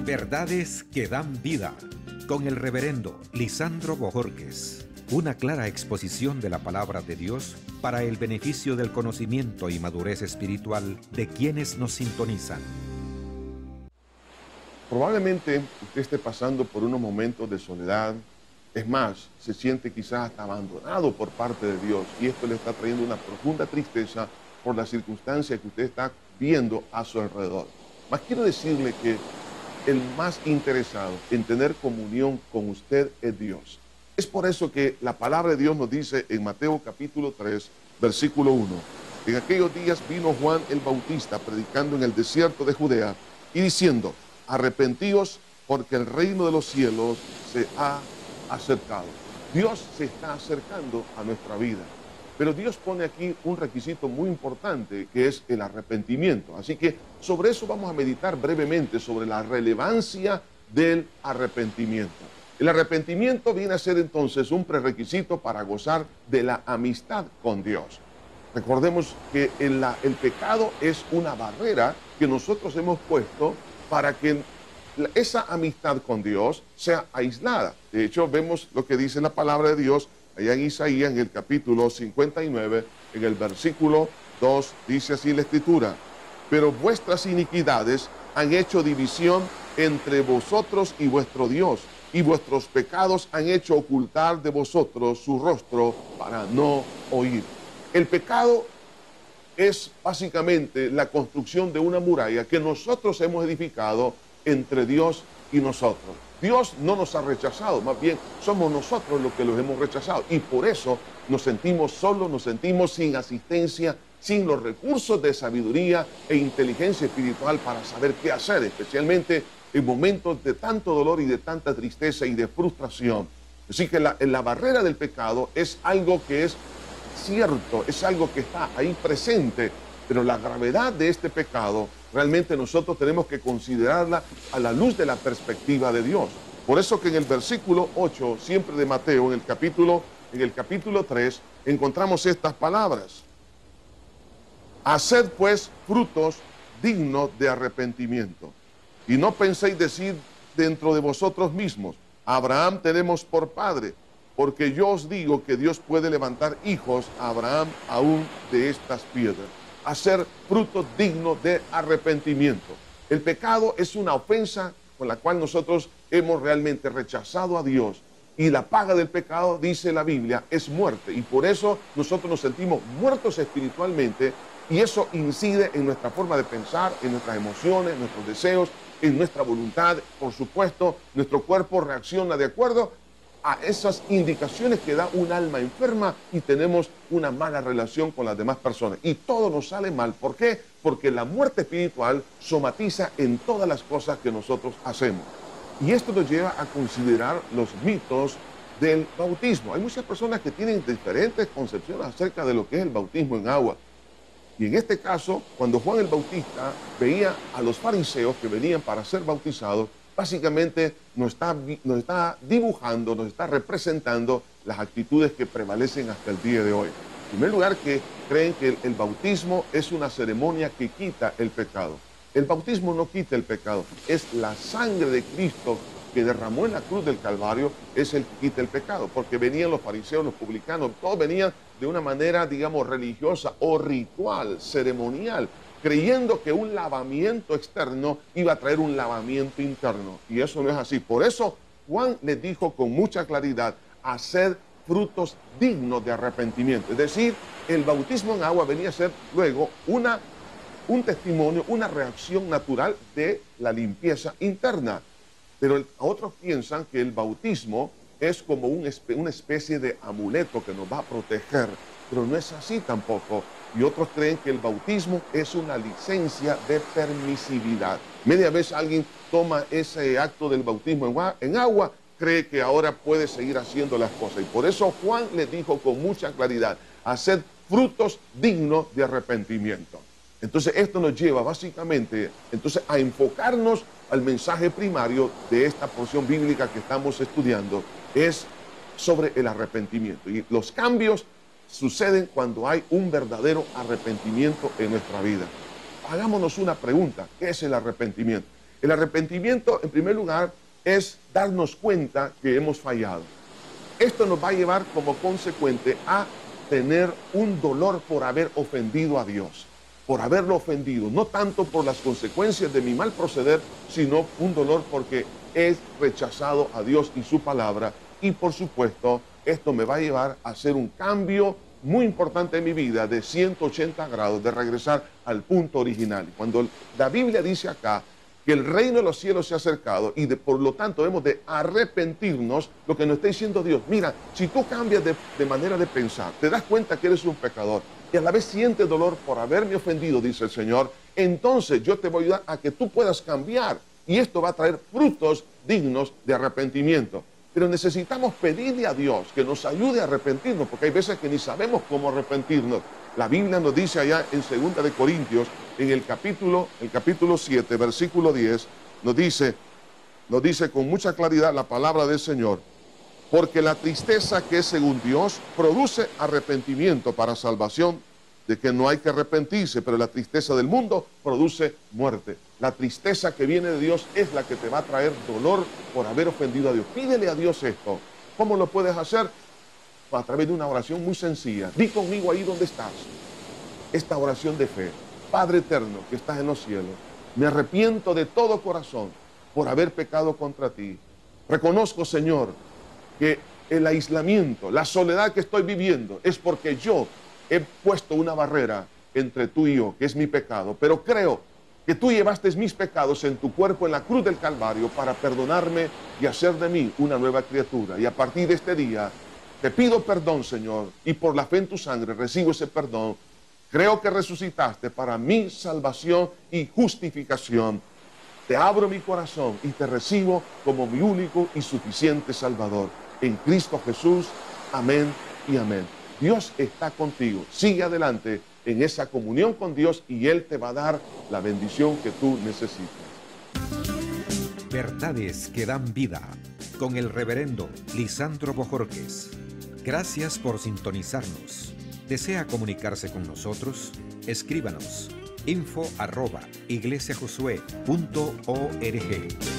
Verdades que dan vida, con el reverendo Lisandro Bojorquez. Una clara exposición de la palabra de Dios para el beneficio del conocimiento y madurez espiritual de quienes nos sintonizan. Probablemente usted esté pasando por unos momentos de soledad. Es más, se siente quizás hasta abandonado por parte de Dios y esto le está trayendo una profunda tristeza por la circunstancia que usted está viendo a su alrededor. Mas quiero decirle que el más interesado en tener comunión con usted es Dios. Es por eso que la palabra de Dios nos dice en Mateo capítulo 3, versículo 1. En aquellos días vino Juan el Bautista predicando en el desierto de Judea y diciendo: arrepentíos porque el reino de los cielos se ha acercado. Dios se está acercando a nuestra vida. Pero Dios pone aquí un requisito muy importante, que es el arrepentimiento. Así que sobre eso vamos a meditar brevemente, sobre la relevancia del arrepentimiento. El arrepentimiento viene a ser entonces un prerequisito para gozar de la amistad con Dios. Recordemos que el pecado es una barrera que nosotros hemos puesto para que esa amistad con Dios sea aislada. De hecho, vemos lo que dice la palabra de Dios allá en Isaías, en el capítulo 59, en el versículo 2, dice así la Escritura: pero vuestras iniquidades han hecho división entre vosotros y vuestro Dios, y vuestros pecados han hecho ocultar de vosotros su rostro para no oír. El pecado es básicamente la construcción de una muralla que nosotros hemos edificado entre Dios y nosotros. Dios no nos ha rechazado, más bien somos nosotros los que los hemos rechazado. Y por eso nos sentimos solos, nos sentimos sin asistencia, sin los recursos de sabiduría e inteligencia espiritual para saber qué hacer, especialmente en momentos de tanto dolor y de tanta tristeza y de frustración. Así que la barrera del pecado es algo que es cierto, es algo que está ahí presente, pero la gravedad de este pecado realmente nosotros tenemos que considerarla a la luz de la perspectiva de Dios. Por eso que en el versículo 8, siempre de Mateo, en el capítulo 3, encontramos estas palabras: haced pues frutos dignos de arrepentimiento, y no penséis decir dentro de vosotros mismos: a Abraham tenemos por padre, porque yo os digo que Dios puede levantar hijos a Abraham aún de estas piedras. Hacer frutos dignos de arrepentimiento. El pecado es una ofensa con la cual nosotros hemos realmente rechazado a Dios, y la paga del pecado, dice la Biblia, es muerte, y por eso nosotros nos sentimos muertos espiritualmente, y eso incide en nuestra forma de pensar, en nuestras emociones, nuestros deseos, en nuestra voluntad. Por supuesto, nuestro cuerpo reacciona de acuerdo a esas indicaciones que da un alma enferma, y tenemos una mala relación con las demás personas. Y todo nos sale mal. ¿Por qué? Porque la muerte espiritual somatiza en todas las cosas que nosotros hacemos. Y esto nos lleva a considerar los mitos del bautismo. Hay muchas personas que tienen diferentes concepciones acerca de lo que es el bautismo en agua. Y en este caso, cuando Juan el Bautista veía a los fariseos que venían para ser bautizados, básicamente nos está dibujando, nos está representando las actitudes que prevalecen hasta el día de hoy. En primer lugar, que creen que el bautismo es una ceremonia que quita el pecado. El bautismo no quita el pecado, es la sangre de Cristo que derramó en la cruz del Calvario, es el que quita el pecado, porque venían los fariseos, los publicanos, todos venían de una manera, digamos, religiosa o ritual, ceremonial, creyendo que un lavamiento externo iba a traer un lavamiento interno, y eso no es así. Por eso Juan les dijo con mucha claridad: haced frutos dignos de arrepentimiento. Es decir, el bautismo en agua venía a ser luego un testimonio, una reacción natural de la limpieza interna. Pero otros piensan que el bautismo es como una especie de amuleto que nos va a proteger, pero no es así tampoco. Y otros creen que el bautismo es una licencia de permisividad. Media vez alguien toma ese acto del bautismo en agua, cree que ahora puede seguir haciendo las cosas. Y por eso Juan le dijo con mucha claridad: haced frutos dignos de arrepentimiento. Entonces esto nos lleva básicamente a enfocarnos al mensaje primario de esta porción bíblica que estamos estudiando, es sobre el arrepentimiento. Y los cambios suceden cuando hay un verdadero arrepentimiento en nuestra vida. Hagámonos una pregunta: ¿qué es el arrepentimiento? El arrepentimiento, en primer lugar, es darnos cuenta que hemos fallado. Esto nos va a llevar como consecuente a tener un dolor por haber ofendido a Dios, por haberlo ofendido, no tanto por las consecuencias de mi mal proceder, sino un dolor porque he rechazado a Dios y su palabra. Y por supuesto, esto me va a llevar a hacer un cambio muy importante en mi vida de 180 grados, de regresar al punto original. Cuando la Biblia dice acá que el reino de los cielos se ha acercado y por lo tanto debemos de arrepentirnos, lo que nos está diciendo Dios, mira, si tú cambias de manera de pensar, te das cuenta que eres un pecador y a la vez sientes dolor por haberme ofendido, dice el Señor, entonces yo te voy a ayudar a que tú puedas cambiar y esto va a traer frutos dignos de arrepentimiento. Pero necesitamos pedirle a Dios que nos ayude a arrepentirnos, porque hay veces que ni sabemos cómo arrepentirnos. La Biblia nos dice allá en 2 de Corintios, en el capítulo 7, versículo 10, nos dice con mucha claridad la palabra del Señor, porque la tristeza que es según Dios produce arrepentimiento para salvación, de que no hay que arrepentirse, pero la tristeza del mundo produce muerte. La tristeza que viene de Dios es la que te va a traer dolor por haber ofendido a Dios. Pídele a Dios esto. ¿Cómo lo puedes hacer? A través de una oración muy sencilla. Di conmigo ahí donde estás. Esta oración de fe. Padre eterno que estás en los cielos, me arrepiento de todo corazón por haber pecado contra ti. Reconozco, Señor, que el aislamiento, la soledad que estoy viviendo es porque yo he puesto una barrera entre tú y yo, que es mi pecado, pero creo que tú llevaste mis pecados en tu cuerpo en la cruz del Calvario para perdonarme y hacer de mí una nueva criatura. Y a partir de este día te pido perdón, Señor, y por la fe en tu sangre recibo ese perdón. Creo que resucitaste para mi salvación y justificación. Te abro mi corazón y te recibo como mi único y suficiente Salvador. En Cristo Jesús, amén y amén. Dios está contigo. Sigue adelante en esa comunión con Dios y Él te va a dar la bendición que tú necesitas. Verdades que dan vida, con el reverendo Lisandro Bojorquez. Gracias por sintonizarnos. ¿Desea comunicarse con nosotros? Escríbanos info@iglesiajosué.org.